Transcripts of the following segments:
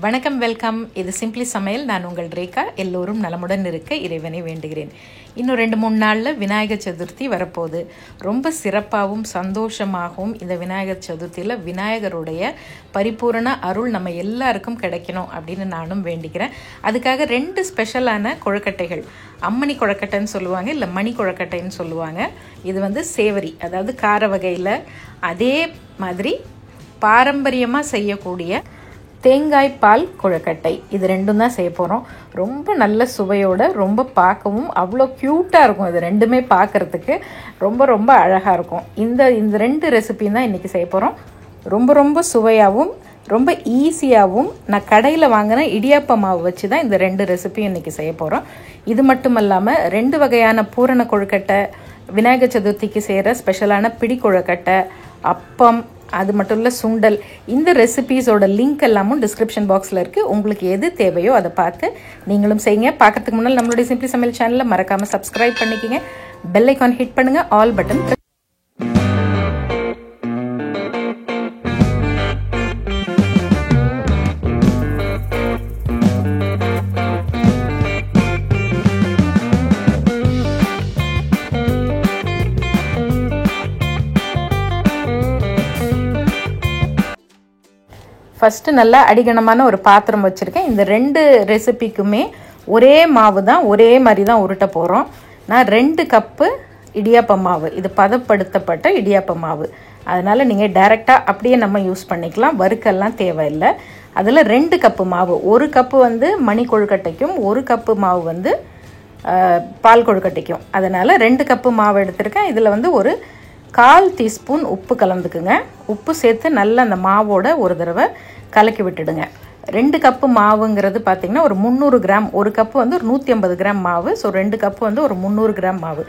வணக்கம், வெல்கம். இது சிம்பிளி சமையல். நான் உங்கள் ரேகா. எல்லோரும் நலமுடன் இருக்க இறைவனை வேண்டுகிறேன். இன்னும் 2-3 நாளில் விநாயகர் சதுர்த்தி வரப்போகுது. ரொம்ப சிறப்பாகவும் சந்தோஷமாகவும் இந்த விநாயகர் சதுர்த்தியில் விநாயகருடைய பரிபூரண அருள் நம்ம எல்லாருக்கும் கிடைக்கணும் அப்படின்னு நானும் வேண்டிக்கிறேன். அதுக்காக 2 ஸ்பெஷலான கொழுக்கட்டைகள், அம்மணி கொழுக்கட்டைன்னு சொல்லுவாங்க, இல்லை மணி கொழுக்கட்டைன்னு சொல்லுவாங்க. இது சேவரி, அதாவது கார வகையில். அதே மாதிரி பாரம்பரியமாக செய்யக்கூடிய தேங்காய் பால் கொழுக்கட்டை, இது 2 தான் செய்ய போகிறோம். ரொம்ப நல்ல சுவையோட, ரொம்ப பார்க்கவும் அவ்வளோ க்யூட்டாக இருக்கும். இது 2மே பார்க்குறதுக்கு ரொம்ப ரொம்ப அழகாக இருக்கும். இந்த 2 ரெசிபியும் தான் இன்றைக்கி செய்ய போகிறோம். ரொம்ப சுவையாகவும் ரொம்ப ஈஸியாகவும் நான் கடையில் வாங்கின இடியாப்ப மாவு வச்சு தான் இந்த 2 ரெசிபியும் இன்றைக்கி செய்ய போகிறோம். இது மட்டும் இல்லாமல் 2 வகையான பூரண கொழுக்கட்டை, விநாயகர் சதுர்த்திக்கு செய்கிற ஸ்பெஷலான பிடி கொழுக்கட்டை, அப்பம், அது மட்டும் இல்லை சுண்டல். இந்த ரெசிபீஸோட லிங்க் எல்லாமும் டிஸ்கிரிப்ஷன் பாக்ஸில் இருக்குது. உங்களுக்கு எது தேவையோ அதை பார்த்து நீங்களும் செய்யுங்க. பார்க்கறதுக்கு முன்னால் நம்மளுடைய சிம்பிளி சமையல் சேனலை மறக்காமல் சப்ஸ்கிரைப் பண்ணிக்கோங்க. பெல் ஐக்கான் ஹிட் பண்ணுங்கள், ஆல் பட்டன். ஃபஸ்ட்டு நல்லா அடிகனமான ஒரு பாத்திரம் வச்சுருக்கேன். இந்த 2 ரெசிபிக்குமே ஒரே மாவு தான், ஒரே மாதிரி தான் உருட்ட போகிறோம். நான் 2 கப்பு இடியாப்ப மாவு, இது பதப்படுத்தப்பட்ட இடியாப்ப மாவு. அதனால் நீங்கள் டைரெக்டாக அப்படியே நம்ம யூஸ் பண்ணிக்கலாம், வறுக்கெல்லாம் தேவையில்லை. அதில் 2 கப்பு மாவு, 1 கப்பு மணி கொழுக்கட்டைக்கும் 1 கப்பு மாவு பால் கொழுக்கட்டைக்கும். அதனால் 2 கப்பு மாவு எடுத்திருக்கேன். இதில் ஒரு 1/4 டீஸ்பூன் உப்பு கலந்துக்குங்க. உப்பு சேர்த்து நல்லா அந்த மாவோட ஒரு தடவை கலக்கி விட்டுடுங்க. 2 கப்பு மாவுங்கிறது பார்த்திங்கன்னா ஒரு 300 கிராம். 1 கப்பு ஒரு 150 கிராம் மாவு. ஸோ 2 கப்பு ஒரு 300 கிராம் மாவு.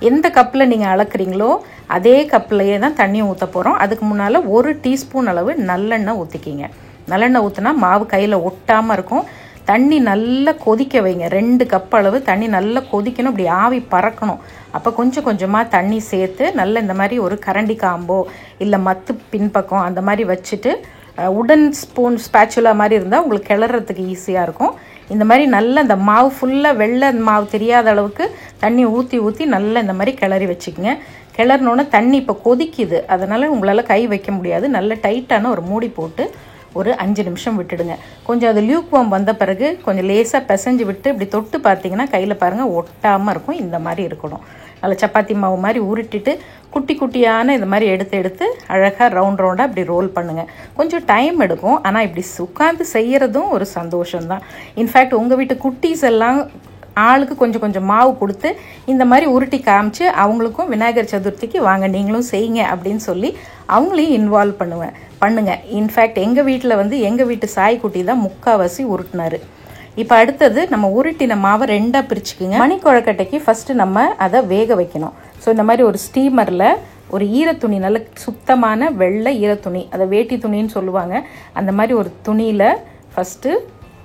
எந்த கப்பில் நீங்கள் அளக்குறீங்களோ அதே கப்பிலையே தான் தண்ணி ஊற்ற போகிறோம். அதுக்கு முன்னால் 1 டீஸ்பூன் அளவு நல்லெண்ணெய் ஊற்றிக்கிங்க. நல்லெண்ணெய் ஊற்றினா மாவு கையில் ஒட்டாமல் இருக்கும். தண்ணி நல்லா கொதிக்க வைங்க. 2 கப் அளவு தண்ணி நல்லா கொதிக்கணும், இப்படி ஆவி பறக்கணும். அப்போ கொஞ்சம் கொஞ்சமாக தண்ணி சேர்த்து நல்லா இந்த மாதிரி ஒரு கரண்டி காம்போ இல்லை மத்து பின்பக்கம் அந்த மாதிரி வச்சுட்டு, உடன் ஸ்பூன் ஸ்பேச்சுலா மாதிரி இருந்தால் உங்களுக்கு கிளறதுக்கு ஈஸியாக இருக்கும். இந்த மாதிரி நல்லா இந்த மாவு ஃபுல்லாக வெள்ளை மாவு தெரியாத அளவுக்கு தண்ணி ஊற்றி நல்லா இந்த மாதிரி கிளறி வச்சுக்கோங்க. கிளறினோன்னே தண்ணி இப்போ கொதிக்குது, அதனால் உங்களால் கை வைக்க முடியாது. நல்ல டைட்டான ஒரு மூடி போட்டு ஒரு 5 நிமிஷம் விட்டுடுங்க. கொஞ்சம் அது லியூக்வார்ம் வந்த பிறகு கொஞ்சம் லேசாக பிசைஞ்சு விட்டு இப்படி தொட்டு பார்த்தீங்கன்னா கையில் பாருங்கள் ஒட்டாமல் இருக்கும். இந்த மாதிரி இருக்கணும். நல்ல சப்பாத்தி மாவு மாதிரி உருட்டிட்டு குட்டி குட்டியான இந்த மாதிரி எடுத்து அழகாக ரவுண்டாக இப்படி ரோல் பண்ணுங்கள். கொஞ்சம் டைம் எடுக்கும், ஆனால் இப்படி உட்காந்து செய்கிறதும் ஒரு சந்தோஷம்தான். இன்ஃபேக்ட் உங்கள் வீட்டு குட்டீஸ் எல்லாம் ஆளுக்கு கொஞ்சம் கொஞ்சம் மாவு கொடுத்து இந்த மாதிரி உருட்டி காமிச்சு அவங்களுக்கும் விநாயகர் சதுர்த்திக்கு வாங்க நீங்களும் செய்யுங்க அப்படின்னு சொல்லி அவங்களையும் இன்வால்வ் பண்ணுங்க. இன்ஃபேக்ட் எங்கள் வீட்டில் எங்கள் வீட்டு சாய்க்குட்டி தான் முக்கால்வாசி உருட்டினார். இப்போ அடுத்தது நம்ம உருட்டின மாவை 2ஆக பிரிச்சுக்குங்க. மணி கொழுக்கட்டைக்கு ஃபஸ்ட்டு நம்ம அதை வேக வைக்கணும். ஸோ இந்த மாதிரி ஒரு ஸ்டீமரில் ஒரு ஈரத்துணி, நல்ல சுத்தமான வெள்ளை ஈரத்துணி, அதை வேட்டி துணின்னு சொல்லுவாங்க, அந்த மாதிரி ஒரு துணியில் ஃபஸ்ட்டு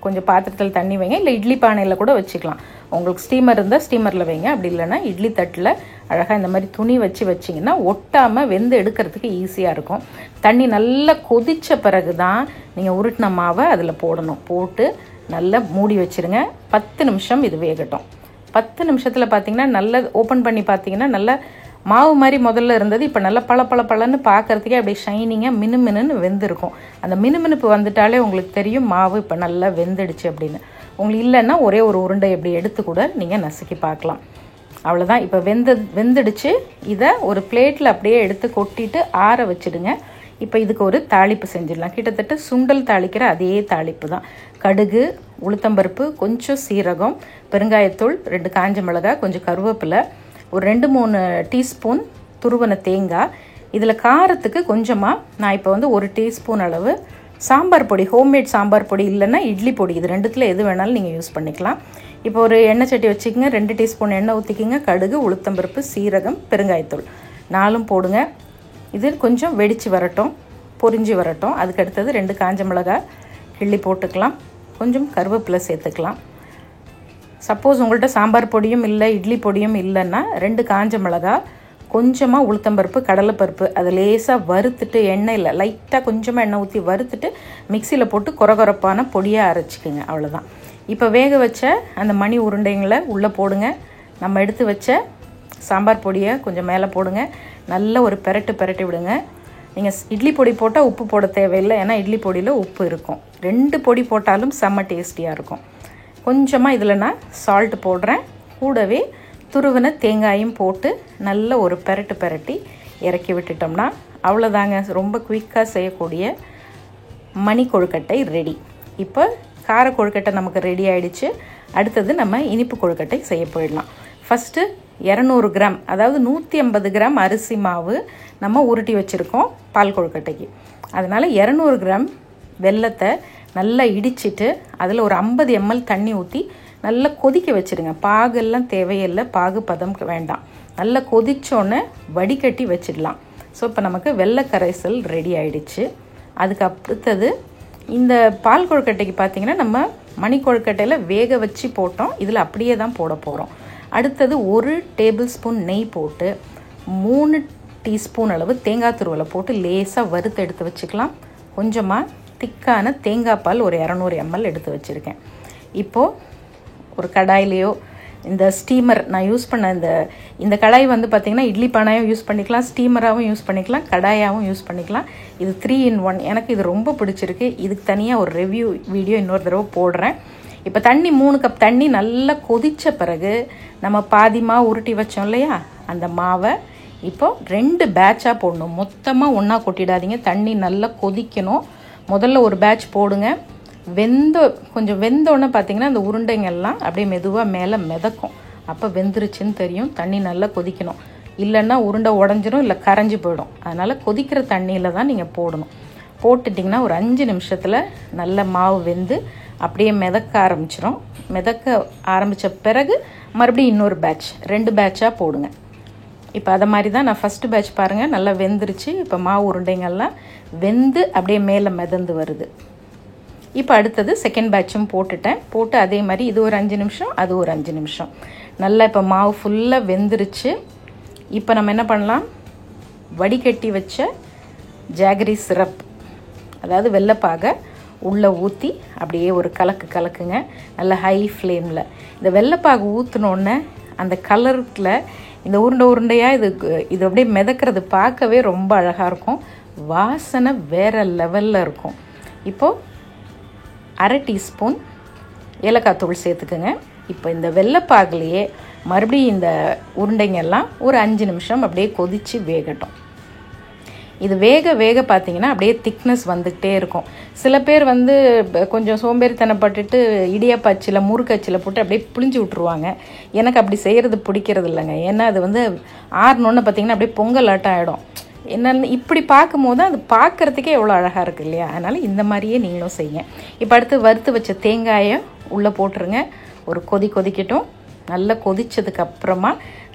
கொஞ்சம் பாத்திரத்தில் தண்ணி வைங்க. இல்லை இட்லி பானையில் கூட வச்சுக்கலாம். உங்களுக்கு ஸ்டீமர் இருந்தால் ஸ்டீமரில் வைங்க. அப்படி இல்லைன்னா இட்லி தட்டில் அழகாக இந்த மாதிரி துணி வச்சிங்கன்னா ஒட்டாமல் வெந்து எடுக்கிறதுக்கு ஈஸியாக இருக்கும். தண்ணி நல்லா கொதித்த பிறகு தான் நீங்கள் உருட்டின மாவை அதில் போடணும். போட்டு நல்லா மூடி வச்சுருங்க. 10 நிமிஷம் இது வேகட்டும். 10 நிமிஷத்தில் பார்த்தீங்கன்னா நல்லா ஓப்பன் பண்ணி பார்த்தீங்கன்னா நல்லா மாவு மாதிரி முதல்ல இருந்தது, இப்போ நல்லா பளன்னு பார்க்குறதுக்கே அப்படியே ஷைனிங்காக மினுமினுன்னு வெந்திருக்கும். அந்த மினுமினுப்பு வந்துட்டாலே உங்களுக்கு தெரியும் மாவு இப்போ நல்லா வெந்துடுச்சு அப்படின்னு. உங்களுக்கு இல்லைன்னா ஒரே ஒரு உருண்டை எப்படி எடுத்து கூட நீங்கள் நசுக்கி பார்க்கலாம். அவ்வளோதான். இப்போ வெந்துடுச்சு. இதை ஒரு பிளேட்டில் அப்படியே எடுத்து கொட்டிட்டு ஆற வச்சுடுங்க. இப்போ இதுக்கு ஒரு தாளிப்பு செஞ்சிடலாம். கிட்டத்தட்ட சுண்டல் தாளிக்கிற அதே தாளிப்பு தான். கடுகு, உளுத்தம்பருப்பு, கொஞ்சம் சீரகம், பெருங்காயத்தூள், 2 காஞ்ச மிளகாய், கொஞ்சம் கருவேப்பிலை, ஒரு 2-3 டீஸ்பூன் துருவன தேங்காய். இதில் காரத்துக்கு கொஞ்சமாக நான் இப்போ 1 டீஸ்பூன் அளவு சாம்பார் பொடி, ஹோம்மேட் சாம்பார் பொடி இல்லைன்னா இட்லி பொடி, இது 2த்தில் எது வேணாலும் நீங்கள் யூஸ் பண்ணிக்கலாம். இப்போ ஒரு எண்ணெய் சட்டி வச்சுக்கோங்க. 2 டீஸ்பூன் எண்ணெய் ஊற்றிக்கிங்க. கடுகு, உளுத்தம்பருப்பு, சீரகம், பெருங்காயத்தூள் 4ம் போடுங்க. இது கொஞ்சம் வெடித்து வரட்டும், பொரிஞ்சு வரட்டும். அதுக்கு அடுத்தது 2 காஞ்ச மிளகாய் கிள்ளி போட்டுக்கலாம். கொஞ்சம் கருவேப்பிலை சேர்த்துக்கலாம். சப்போஸ் உங்கள்கிட்ட சாம்பார் பொடியும் இல்லை, இட்லி பொடியும் இல்லைன்னா 2 காஞ்ச மிளகாய், கொஞ்சமாக உளுத்தம்பருப்பு கடலைப்பருப்பு அதை லேசாக வறுத்துட்டு எண்ணெயில் லைட்டாக கொஞ்சமாக எண்ணெய் ஊற்றி வறுத்துட்டு மிக்சியில் போட்டு கொரகொரப்பான பொடியாக அரைச்சிக்குங்க. அவ்வளோதான். இப்போ வேக வச்ச அந்த மணி உருண்டைங்களை உள்ளே போடுங்க. நம்ம எடுத்து வச்ச சாம்பார் பொடியை கொஞ்சம் மேலே போடுங்க. நல்ல ஒரு பெரட்டி விடுங்க. நீங்கள் இட்லி பொடி போட்டால் உப்பு போட தேவையில்லை, ஏன்னா இட்லி பொடியில் உப்பு இருக்கும். 2 பொடி போட்டாலும் செம்ம டேஸ்டியாக இருக்கும். கொஞ்சமாக இதில் நான் சால்ட் போடுறேன். கூடவே துருவின தேங்காயும் போட்டு நல்ல ஒரு பெரட்டி இறக்கி விட்டுட்டோம்னா அவ்வளோதாங்க. ரொம்ப குயிக்காக செய்யக்கூடிய மணி கொழுக்கட்டை ரெடி. இப்போ கார கொழுக்கட்டை நமக்கு ரெடி ஆகிடுச்சு. அடுத்தது நம்ம இனிப்பு கொழுக்கட்டை செய்ய போயிடலாம். ஃபஸ்ட்டு 200 கிராம், அதாவது 150 கிராம் அரிசி மாவு நம்ம உருட்டி வச்சுருக்கோம் பால் கொழுக்கட்டைக்கு. அதனால் 200 கிராம் வெல்லத்தை நல்லா இடிச்சிட்டு அதில் ஒரு 50 ml தண்ணி ஊற்றி நல்லா கொதிக்க வச்சுருங்க. பாகெல்லாம் தேவையில்லை, பாகு பதம் வேண்டாம். நல்லா கொதிச்சோன்னே வடிகட்டி வச்சிடலாம். ஸோ இப்போ நமக்கு வெள்ளை கரைசல் ரெடி ஆகிடுச்சு. அதுக்கு அடுத்தது இந்த பால் கொழுக்கட்டைக்கு பார்த்திங்கன்னா நம்ம மணி கொழுக்கட்டையில் வேக வச்சு போட்டோம், இதில் அப்படியே தான் போட போகிறோம். அடுத்தது 1 டேபிள் ஸ்பூன் நெய் போட்டு 3 டீஸ்பூன் அளவு தேங்காய் துருவலை போட்டு லேசாக வறுத்து எடுத்து வச்சுக்கலாம். கொஞ்சமாக திக்கான தேங்காய் பால் ஒரு 200 ml எடுத்து வச்சுருக்கேன். இப்போது ஒரு கடாயிலையோ இந்த ஸ்டீமர் நான் யூஸ் பண்ண இந்த கடாய் வந்து பார்த்திங்கன்னா இட்லி பானையும் யூஸ் பண்ணிக்கலாம், ஸ்டீமராகவும் யூஸ் பண்ணிக்கலாம், கடாயாகவும் யூஸ் பண்ணிக்கலாம். இது 3 in 1. எனக்கு இது ரொம்ப பிடிச்சிருக்கு. இதுக்கு தனியாக ஒரு ரிவ்யூ வீடியோ இன்னொரு தடவை போடுறேன். இப்போ தண்ணி 3 கப் தண்ணி நல்லா கொதித்த பிறகு நம்ம பாதி மாவு உருட்டி வச்சோம் இல்லையா, அந்த மாவை இப்போது 2 பேட்சாக போடணும். மொத்தமாக ஒன்றா கொட்டிடாதீங்க. தண்ணி நல்லா கொதிக்கணும். முதல்ல ஒரு பேட்ச் போடுங்க. கொஞ்சம் வெந்தோடனே பார்த்தீங்கன்னா அந்த உருண்டைங்கள்லாம் அப்படியே மெதுவாக மேலே மிதக்கும். அப்போ வெந்துருச்சுன்னு தெரியும். தண்ணி நல்லா கொதிக்கணும், இல்லைன்னா உருண்டை உடஞ்சிரும், இல்லை கரைஞ்சி போயிடும். அதனால் கொதிக்கிற தண்ணியில் தான் நீங்கள் போடணும். போட்டுட்டிங்கன்னா ஒரு 5 நிமிஷத்தில் நல்ல மாவு வெந்து அப்படியே மிதக்க ஆரம்பிச்சிடும். மிதக்க ஆரம்பித்த பிறகு மறுபடியும் இன்னொரு பேட்ச் 2 பேட்சாக போடுங்க. இப்போ அதை மாதிரி தான் நான் ஃபஸ்ட்டு பேட்ச் பாருங்கள் நல்லா வெந்துருச்சு. இப்போ மாவு உருண்டைங்கள்லாம் வெந்து அப்படியே மேலே மிதந்து வருது. இப்போ அடுத்தது செகண்ட் பேட்சும் போட்டு அதே மாதிரி இது ஒரு 5 நிமிஷம், அது ஒரு 5 நிமிஷம். நல்லா இப்போ மாவு ஃபுல்லாக வெந்துருச்சு. இப்போ நம்ம என்ன பண்ணலாம், வடிகட்டி வச்ச ஜாகரி சிரப், அதாவது வெள்ளைப்பாகை உள்ளே ஊற்றி அப்படியே ஒரு கலக்குங்க. நல்ல ஹை ஃப்ளேமில். இந்த வெள்ளைப்பாகு ஊற்றினோடனே அந்த கலரில் இந்த உருண்டையாக இது அப்படியே மிதக்கிறது பார்க்கவே ரொம்ப அழகாக இருக்கும். வாசனை வேறு லெவலில் இருக்கும். இப்போது 1/2 டீஸ்பூன் ஏலக்காய் தூள் சேர்த்துக்குங்க. இப்போ இந்த வெள்ளைப்பாகுலையே மறுபடியும் இந்த உருண்டைங்கெல்லாம் ஒரு 5 நிமிஷம் அப்படியே கொதித்து வேகட்டும். இது வேக பார்த்திங்கன்னா அப்படியே திக்னஸ் வந்துக்கிட்டே இருக்கும். சில பேர் வந்து கொஞ்சம் சோம்பேறித்தனப்பட்டுட்டு இடியாப்பச்சில் முறுக்கச்சில் போட்டு அப்படியே புளிஞ்சு விட்ருவாங்க. எனக்கு அப்படி செய்கிறது பிடிக்கிறது இல்லைங்க. ஏன்னா அது வந்து ஆறுனோன்னு பார்த்திங்கன்னா அப்படியே பொங்கல் ஆட்டம் ஆகிடும். என்னென்னு இப்படி பார்க்கும்போது அது பார்க்குறதுக்கே எவ்வளோ அழகாக இருக்குது இல்லையா. அதனால் இந்த மாதிரியே நீங்களும் செய்யுங்க. இப்போ அடுத்து வறுத்து வச்ச தேங்காயை உள்ளே போட்டுருங்க. ஒரு கொதிக்கட்டும். நல்லா கொதித்ததுக்கப்புறமா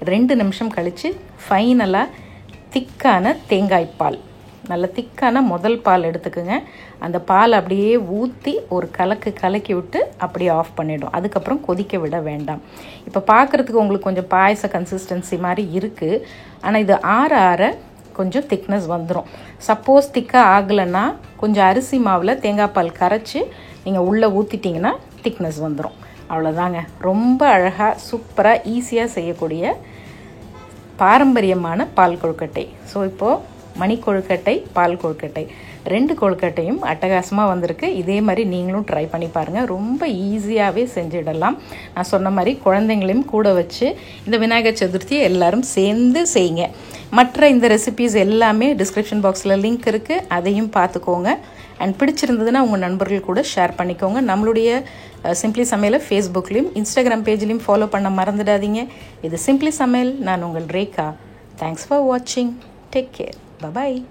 2 நிமிஷம் கழித்து ஃபைனலாக திக்கான தேங்காய் பால், நல்ல திக்கான முதல் பால் எடுத்துக்குங்க. அந்த பால் அப்படியே ஊற்றி ஒரு கலக்கி விட்டு அப்படியே ஆஃப் பண்ணிவிடும். அதுக்கப்புறம் கொதிக்க விட வேண்டாம். இப்போ பார்க்குறதுக்கு உங்களுக்கு கொஞ்சம் பாயச கன்சிஸ்டன்சி மாதிரி இருக்குது. ஆனால் இது ஆற கொஞ்சம் திக்னஸ் வந்துடும். சப்போஸ் திக்காக ஆகலைன்னா கொஞ்சம் அரிசி மாவில் தேங்காய் பால் கரைச்சி நீங்கள் உள்ளே ஊற்றிட்டிங்கன்னா திக்னஸ் வந்துடும். அவ்வளோதாங்க. ரொம்ப அழகாக சூப்பராக ஈஸியாக செய்யக்கூடிய பாரம்பரியமான பால் கொழுக்கட்டை. ஸோ இப்போது மணி கொழுக்கட்டை, பால் கொழுக்கட்டை 2 கொழுக்கட்டையும் அட்டகாசமாக வந்திருக்கு. இதே மாதிரி நீங்களும் ட்ரை பண்ணி பாருங்கள். ரொம்ப ஈஸியாகவே செஞ்சிடலாம். நான் சொன்ன மாதிரி குழந்தைங்களையும் கூட வச்சு இந்த விநாயகர் சதுர்த்தியை எல்லோரும் சேர்ந்து செய்யுங்க. மற்ற இந்த ரெசிபீஸ் எல்லாமே டிஸ்கிரிப்ஷன் பாக்ஸில் லிங்க் இருக்குது, அதையும் பார்த்துக்கோங்க. அண்ட் பிடிச்சிருந்ததுன்னா உங்கள் நண்பர்கள் கூட ஷேர் பண்ணிக்கோங்க. நம்மளுடைய சிம்பிளி சமையலை ஃபேஸ்புக்லேயும் இன்ஸ்டாகிராம் பேஜ்லேயும் ஃபாலோ பண்ண மறந்துடாதீங்க. இது சிம்பிளி சமையல். நான் உங்கள் ரேகா. தேங்க்ஸ் ஃபார் வாட்சிங். Take care. Bye-bye.